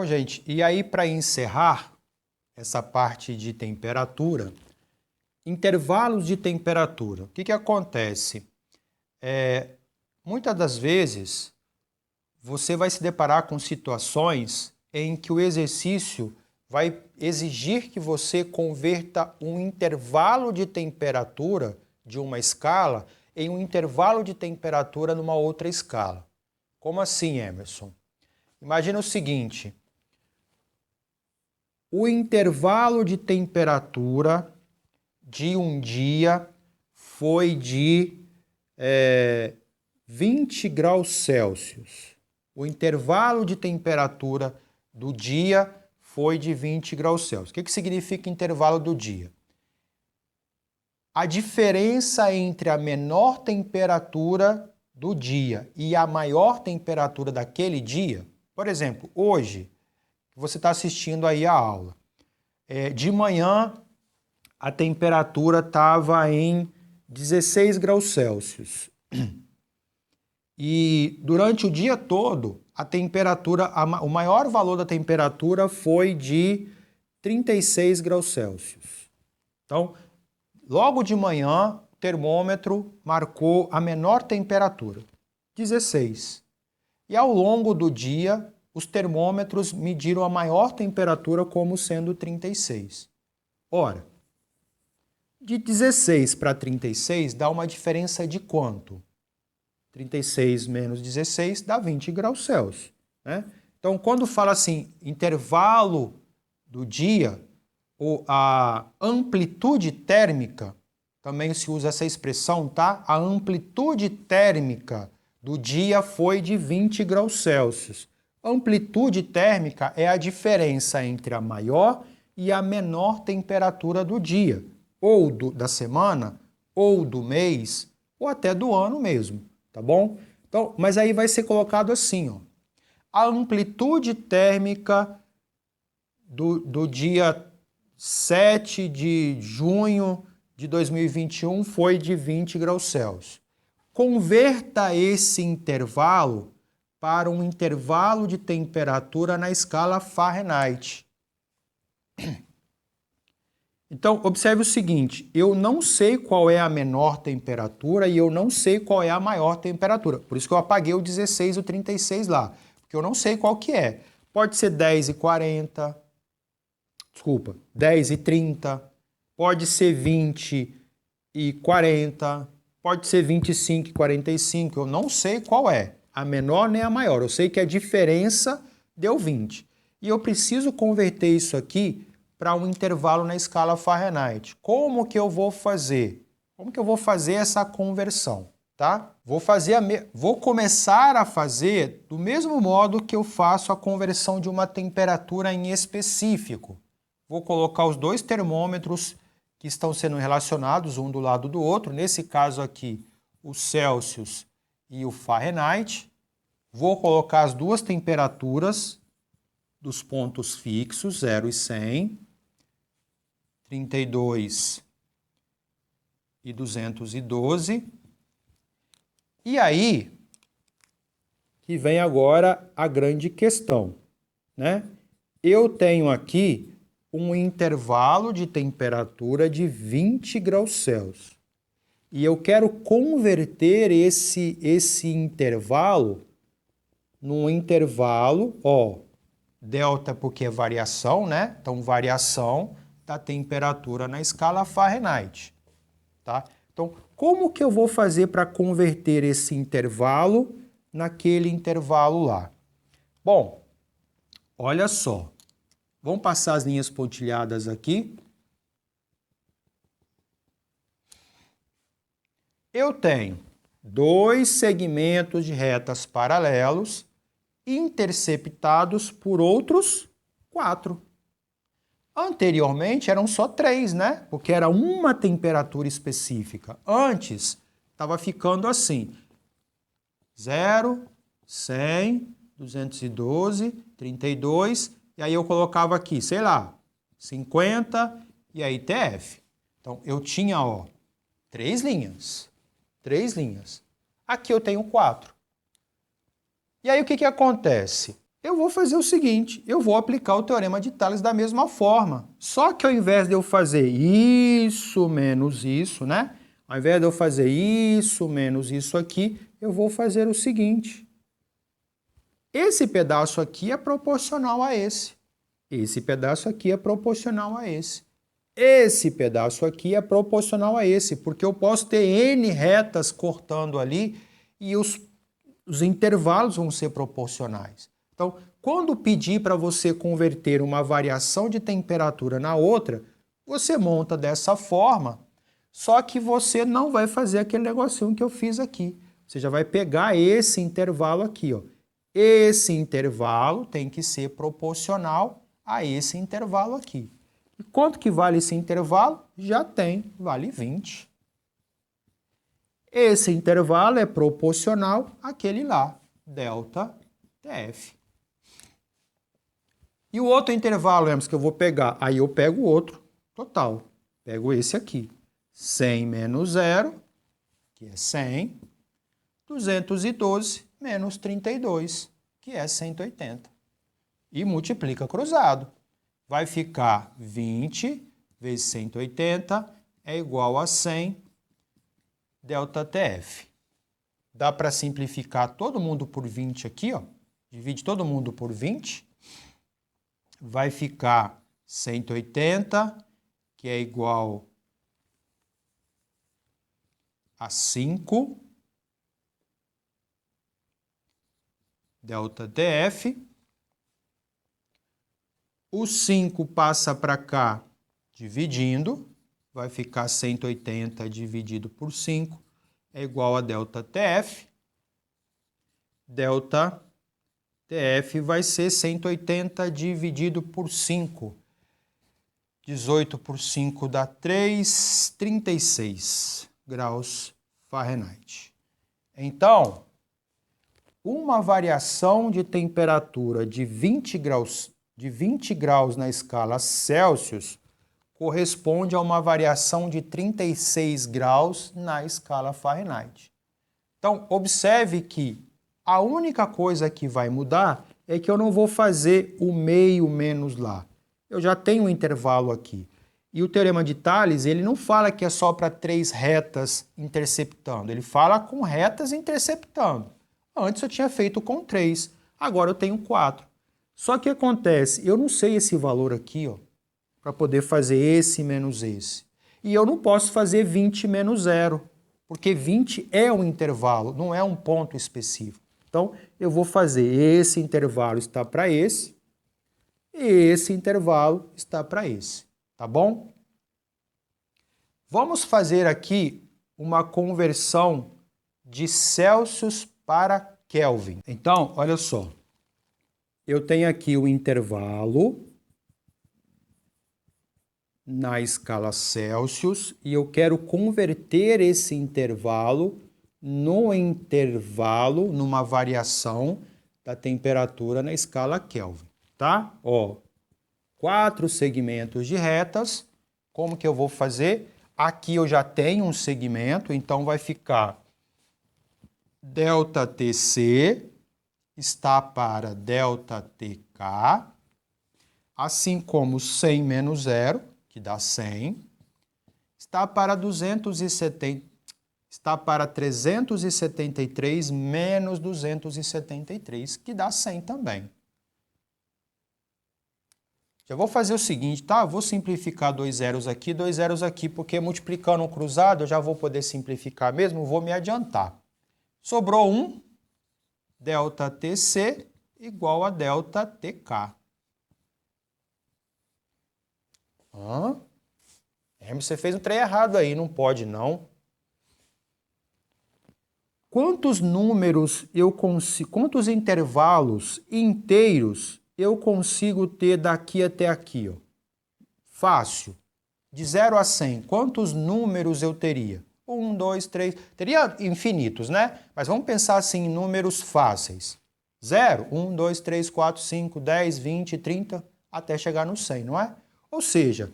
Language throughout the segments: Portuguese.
Bom, gente, e aí para encerrar essa parte de temperatura, intervalos de temperatura. O que acontece? Muitas das vezes você vai se deparar com situações em que o exercício vai exigir que você converta um intervalo de temperatura de uma escala em um intervalo de temperatura numa outra escala. Como assim, Emerson? Imagina o seguinte: o intervalo de temperatura de um dia foi de 20 graus Celsius. O intervalo de temperatura do dia foi de 20 graus Celsius. O que significa intervalo do dia? A diferença entre a menor temperatura do dia e a maior temperatura daquele dia. Por exemplo, hoje, você está assistindo aí a aula. De manhã, a temperatura estava em 16 graus Celsius. E durante o dia todo, a temperatura, o maior valor da temperatura foi de 36 graus Celsius. Então, logo de manhã, o termômetro marcou a menor temperatura, 16. E ao longo do dia, os termômetros mediram a maior temperatura como sendo 36. Ora, de 16 para 36 dá uma diferença de quanto? 36 menos 16 dá 20 graus Celsius, né? Então, quando fala assim, intervalo do dia, ou a amplitude térmica, também se usa essa expressão, tá? A amplitude térmica do dia foi de 20 graus Celsius. Amplitude térmica é a diferença entre a maior e a menor temperatura do dia, ou da semana, ou do mês, ou até do ano mesmo, tá bom? Então, mas aí vai ser colocado assim, ó. A amplitude térmica do dia 7 de junho de 2021 foi de 20 graus Celsius. Converta esse intervalo para um intervalo de temperatura na escala Fahrenheit. Então, observe o seguinte, eu não sei qual é a menor temperatura e eu não sei qual é a maior temperatura. Por isso que eu apaguei o 16 e o 36 lá, porque eu não sei qual que é. Pode ser 10 e 40, desculpa, 10 e 30, pode ser 20 e 40, pode ser 25 e 45, eu não sei qual é, a menor nem a maior, eu sei que a diferença deu 20. E eu preciso converter isso aqui para um intervalo na escala Fahrenheit. Como que eu vou fazer? Como que eu vou fazer essa conversão? Tá? Vou começar a fazer do mesmo modo que eu faço a conversão de uma temperatura em específico. Vou colocar os dois termômetros que estão sendo relacionados um do lado do outro, nesse caso aqui, o Celsius e o Fahrenheit. Vou colocar as duas temperaturas dos pontos fixos, 0 e 100, 32 e 212. E aí que vem agora a grande questão, né? Eu tenho aqui um intervalo de temperatura de 20 graus Celsius. E eu quero converter esse intervalo num intervalo, ó, delta porque é variação, né? Então, variação da temperatura na escala Fahrenheit, tá? Então, como que eu vou fazer para converter esse intervalo naquele intervalo lá? Bom, olha só. Vamos passar as linhas pontilhadas aqui. Eu tenho dois segmentos de retas paralelos interceptados por outros 4. Anteriormente eram só 3, né? Porque era uma temperatura específica. Antes estava ficando assim: 0, 100, 212, 32, e aí eu colocava aqui, sei lá, 50 e aí TF. Então eu tinha, ó, 3 linhas. 3 linhas. Aqui eu tenho 4. E aí o que acontece? eu vou fazer o seguinte, eu vou aplicar o teorema de Tales da mesma forma. Só que ao invés de eu fazer isso menos isso, né? Ao invés de eu fazer isso menos isso aqui, eu vou fazer o seguinte. Esse pedaço aqui é proporcional a esse. Esse pedaço aqui é proporcional a esse. Esse pedaço aqui é proporcional a esse, porque eu posso ter N retas cortando ali e os intervalos vão ser proporcionais. Então, quando pedir para você converter uma variação de temperatura na outra, você monta dessa forma, só que você não vai fazer aquele negocinho que eu fiz aqui. Você já vai pegar esse intervalo aqui, ó. Esse intervalo tem que ser proporcional a esse intervalo aqui. E quanto que vale esse intervalo? Já tem, vale 20. Esse intervalo é proporcional àquele lá, delta TF. E o outro intervalo, lembra que eu vou pegar? Aí eu pego o outro total. Pego esse aqui. 100 menos 0, que é 100. 212 menos 32, que é 180. E multiplica cruzado. Vai ficar 20 vezes 180 é igual a 100 delta TF. Dá para simplificar todo mundo por 20 aqui, ó. Divide todo mundo por 20. Vai ficar 180, que é igual a 5 delta TF. O 5 passa para cá dividindo, vai ficar 180 dividido por 5 é igual a delta TF. Delta TF vai ser 180 dividido por 5. 18 por 5 dá 3, 36 graus Fahrenheit. Então, uma variação de temperatura de 20 graus na escala Celsius corresponde a uma variação de 36 graus na escala Fahrenheit. Então, observe que a única coisa que vai mudar é que eu não vou fazer o meio menos lá. Eu já tenho um intervalo aqui. E o teorema de Tales, ele não fala que é só para 3 retas interceptando, ele fala com retas interceptando. Antes eu tinha feito com 3, agora eu tenho 4. Só que acontece, eu não sei esse valor aqui, ó, para poder fazer esse menos esse. E eu não posso fazer 20 menos 0, porque 20 é um intervalo, não é um ponto específico. Então, eu vou fazer esse intervalo está para esse, e esse intervalo está para esse, tá bom? Vamos fazer aqui uma conversão de Celsius para Kelvin. Então, olha só. Eu tenho aqui o intervalo na escala Celsius e eu quero converter esse intervalo numa variação da temperatura na escala Kelvin, tá? Ó, 4 segmentos de retas. Como que eu vou fazer? Aqui eu já tenho um segmento, então vai ficar delta TC está para delta TK, assim como 100 menos 0, que dá 100, está para 373 menos 273, que dá 100 também. Já vou fazer o seguinte, tá? Vou simplificar 2 zeros aqui, porque multiplicando um cruzado eu já vou poder simplificar mesmo, vou me adiantar. Sobrou 1, delta TC igual a delta TK. Você fez um trem errado aí, não pode não. Quantos intervalos inteiros eu consigo ter daqui até aqui? Ó? Fácil. De 0 a 100, quantos números eu teria? 1, 2, 3, teria infinitos, né? Mas vamos pensar assim em números fáceis. 0, 1, 2, 3, 4, 5, 10, 20, 30, até chegar no 100, não é? Ou seja,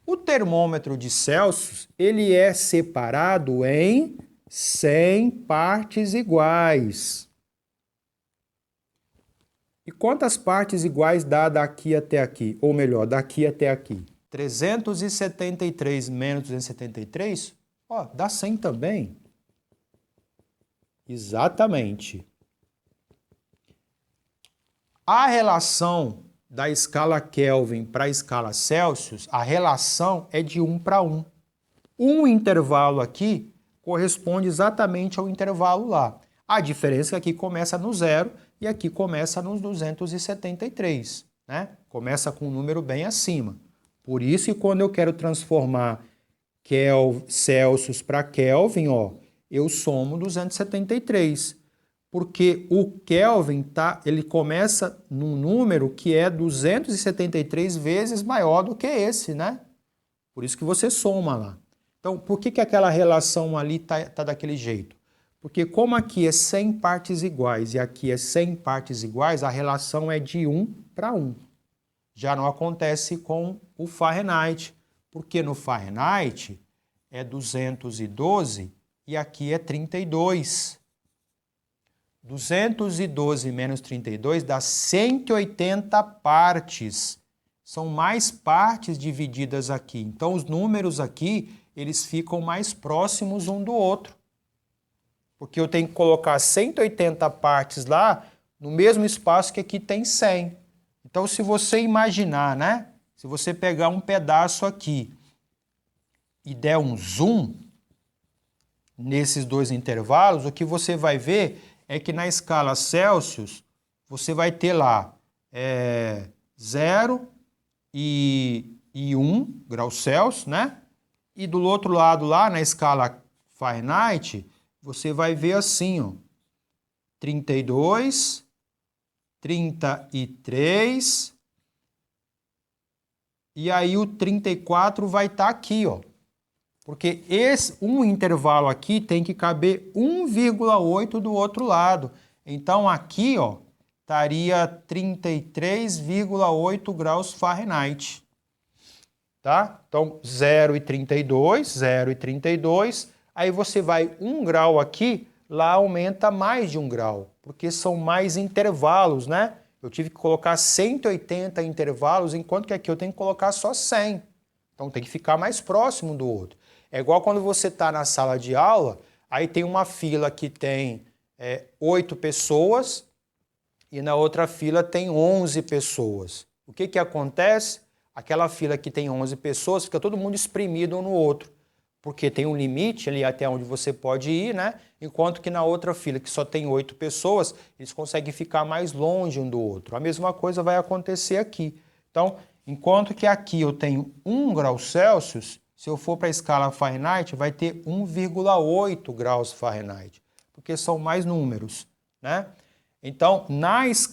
o termômetro de Celsius, ele é separado em 100 partes iguais. E quantas partes iguais dá daqui até aqui? Ou melhor, daqui até aqui? 373 menos 273, ó, dá 100 também. Exatamente. A relação da escala Kelvin para a escala Celsius, a relação é de 1 para 1. Um intervalo aqui corresponde exatamente ao intervalo lá. A diferença é que aqui começa no 0 e aqui começa nos 273, né? Começa com um número bem acima. Por isso que quando eu quero transformar Celsius para Kelvin, ó, eu somo 273. Porque o Kelvin ele começa num número que é 273 vezes maior do que esse, né? Por isso que você soma lá. Então, por que aquela relação ali tá daquele jeito? Porque como aqui é 100 partes iguais e aqui é 100 partes iguais, a relação é de 1 para 1. Já não acontece com o Fahrenheit, porque no Fahrenheit é 212 e aqui é 32. 212 menos 32 dá 180 partes. São mais partes divididas aqui. Então, os números aqui, eles ficam mais próximos um do outro. Porque eu tenho que colocar 180 partes lá no mesmo espaço que aqui tem 100. Então, se você imaginar, né? Se você pegar um pedaço aqui e der um zoom nesses dois intervalos, o que você vai ver é que na escala Celsius, você vai ter lá 0 e 1 graus Celsius, né? E do outro lado lá, na escala Fahrenheit, você vai ver assim, ó, 32, 33, e aí o 34 vai estar aqui, ó. Porque um intervalo aqui tem que caber 1,8 do outro lado. Então aqui, ó, estaria 33,8 graus Fahrenheit. Tá? Então 0 e 32, 0 e 32, aí você vai 1 grau aqui, lá aumenta mais de 1 grau, porque são mais intervalos, né? Eu tive que colocar 180 intervalos, enquanto que aqui eu tenho que colocar só 100. Então tem que ficar mais próximo do outro. É igual quando você está na sala de aula, aí tem uma fila que tem 8 pessoas e na outra fila tem 11 pessoas. O que acontece? Aquela fila que tem 11 pessoas, fica todo mundo espremido um no outro, porque tem um limite ali até onde você pode ir, né? Enquanto que na outra fila, que só tem 8 pessoas, eles conseguem ficar mais longe um do outro. A mesma coisa vai acontecer aqui. Então, enquanto que aqui eu tenho 1 grau Celsius, se eu for para a escala Fahrenheit, vai ter 1,8 graus Fahrenheit, porque são mais números, né? Então,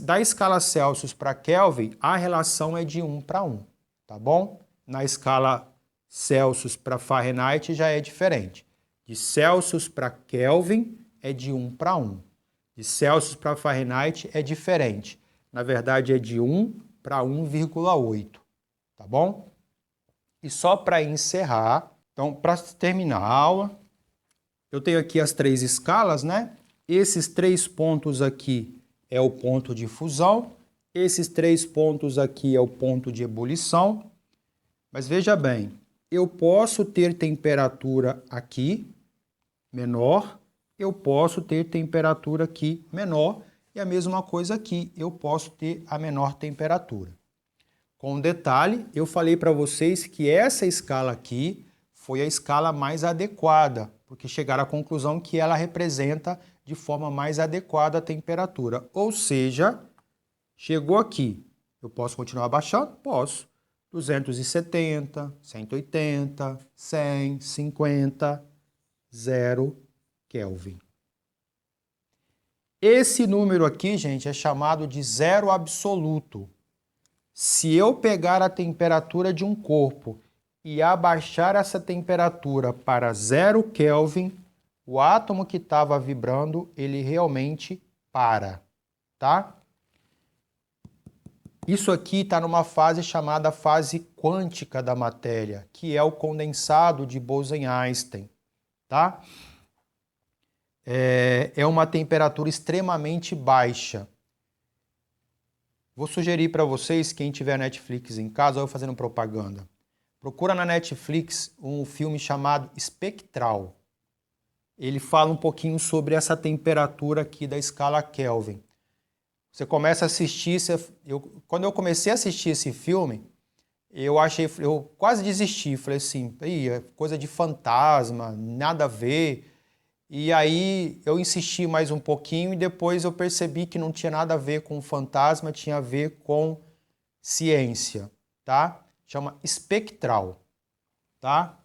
da escala Celsius para Kelvin, a relação é de 1 para 1, tá bom? Na escala Celsius para Fahrenheit já é diferente. De Celsius para Kelvin é de 1 para 1. De Celsius para Fahrenheit é diferente. Na verdade, é de 1 para 1,8, tá bom? E só para encerrar, então, para terminar a aula, eu tenho aqui as 3 escalas, né? Esses 3 pontos aqui é o ponto de fusão, esses 3 pontos aqui é o ponto de ebulição. Mas veja bem, eu posso ter temperatura aqui menor, eu posso ter temperatura aqui menor, e a mesma coisa aqui, eu posso ter a menor temperatura. Com um detalhe, eu falei para vocês que essa escala aqui foi a escala mais adequada, porque chegaram à conclusão que ela representa de forma mais adequada a temperatura. Ou seja, chegou aqui, eu posso continuar abaixando? Posso. 270, 180, 100, 50, 0 Kelvin. Esse número aqui, gente, é chamado de zero absoluto. Se eu pegar a temperatura de um corpo e abaixar essa temperatura para 0 Kelvin, o átomo que estava vibrando, ele realmente para, tá? Isso aqui está numa fase chamada fase quântica da matéria, que é o condensado de Bose-Einstein, tá? É uma temperatura extremamente baixa. Vou sugerir para vocês, quem tiver Netflix em casa, eu fazendo propaganda, procura na Netflix um filme chamado Espectral. Ele fala um pouquinho sobre essa temperatura aqui da escala Kelvin. Você começa a assistir, quando eu comecei a assistir esse filme, eu quase desisti, falei assim, é coisa de fantasma, nada a ver. E aí eu insisti mais um pouquinho e depois eu percebi que não tinha nada a ver com fantasma, tinha a ver com ciência, tá? Chama Espectral, tá?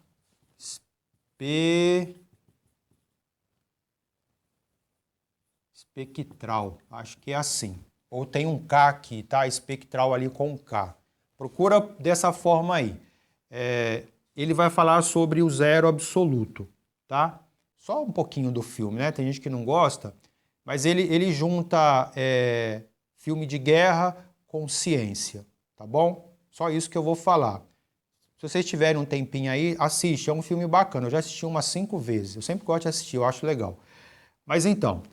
Espectral, acho que é assim. Ou tem um K aqui, tá? Espectral ali com um K. Procura dessa forma aí. Ele vai falar sobre o zero absoluto, tá? Só um pouquinho do filme, né? Tem gente que não gosta, mas ele junta filme de guerra com ciência, tá bom? Só isso que eu vou falar. Se vocês tiverem um tempinho aí, assiste, é um filme bacana. Eu já assisti umas 5 vezes, eu sempre gosto de assistir, eu acho legal. Mas então,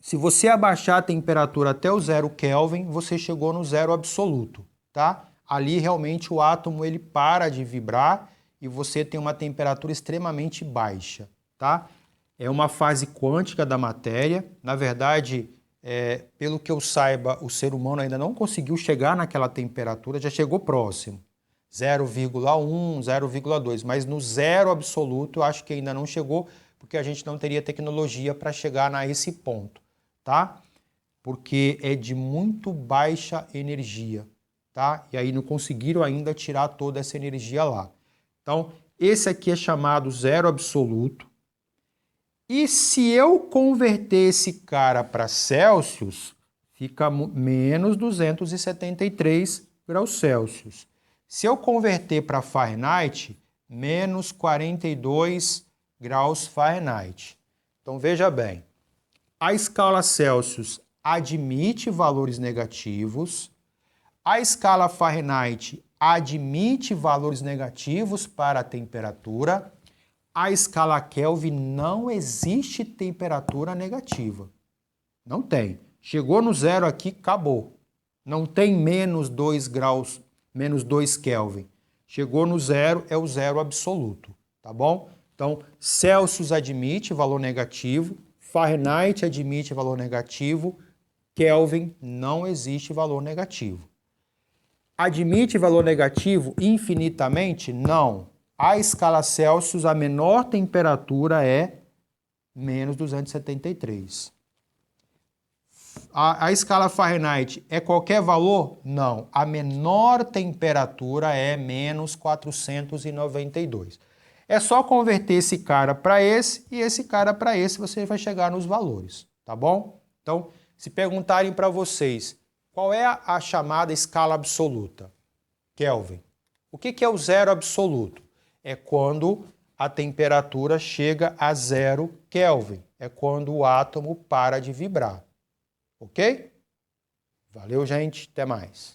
se você abaixar a temperatura até o 0 Kelvin, você chegou no zero absoluto, tá? Ali realmente o átomo ele para de vibrar e você tem uma temperatura extremamente baixa, tá? É uma fase quântica da matéria. Na verdade, pelo que eu saiba, o ser humano ainda não conseguiu chegar naquela temperatura, já chegou próximo. 0,1, 0,2, mas no zero absoluto eu acho que ainda não chegou, porque a gente não teria tecnologia para chegar a esse ponto, tá? Porque é de muito baixa energia, tá? E aí não conseguiram ainda tirar toda essa energia lá. Então, esse aqui é chamado zero absoluto. E se eu converter esse cara para Celsius, fica menos 273 graus Celsius. Se eu converter para Fahrenheit, menos 42 graus Fahrenheit. Então veja bem, a escala Celsius admite valores negativos, a escala Fahrenheit admite valores negativos para a temperatura, a escala Kelvin não existe temperatura negativa. Não tem. Chegou no zero aqui, acabou. Não tem menos 2 graus, menos 2 Kelvin. Chegou no zero, é o zero absoluto, tá bom? Então, Celsius admite valor negativo, Fahrenheit admite valor negativo, Kelvin não existe valor negativo. Admite valor negativo infinitamente? Não. A escala Celsius, a menor temperatura é menos 273. A escala Fahrenheit é qualquer valor? Não. A menor temperatura é menos 492. É só converter esse cara para esse e esse cara para esse, você vai chegar nos valores, tá bom? Então, se perguntarem para vocês, qual é a chamada escala absoluta? Kelvin. O que é o zero absoluto? É quando a temperatura chega a 0 Kelvin. É quando o átomo para de vibrar. Ok? Valeu, gente. Até mais.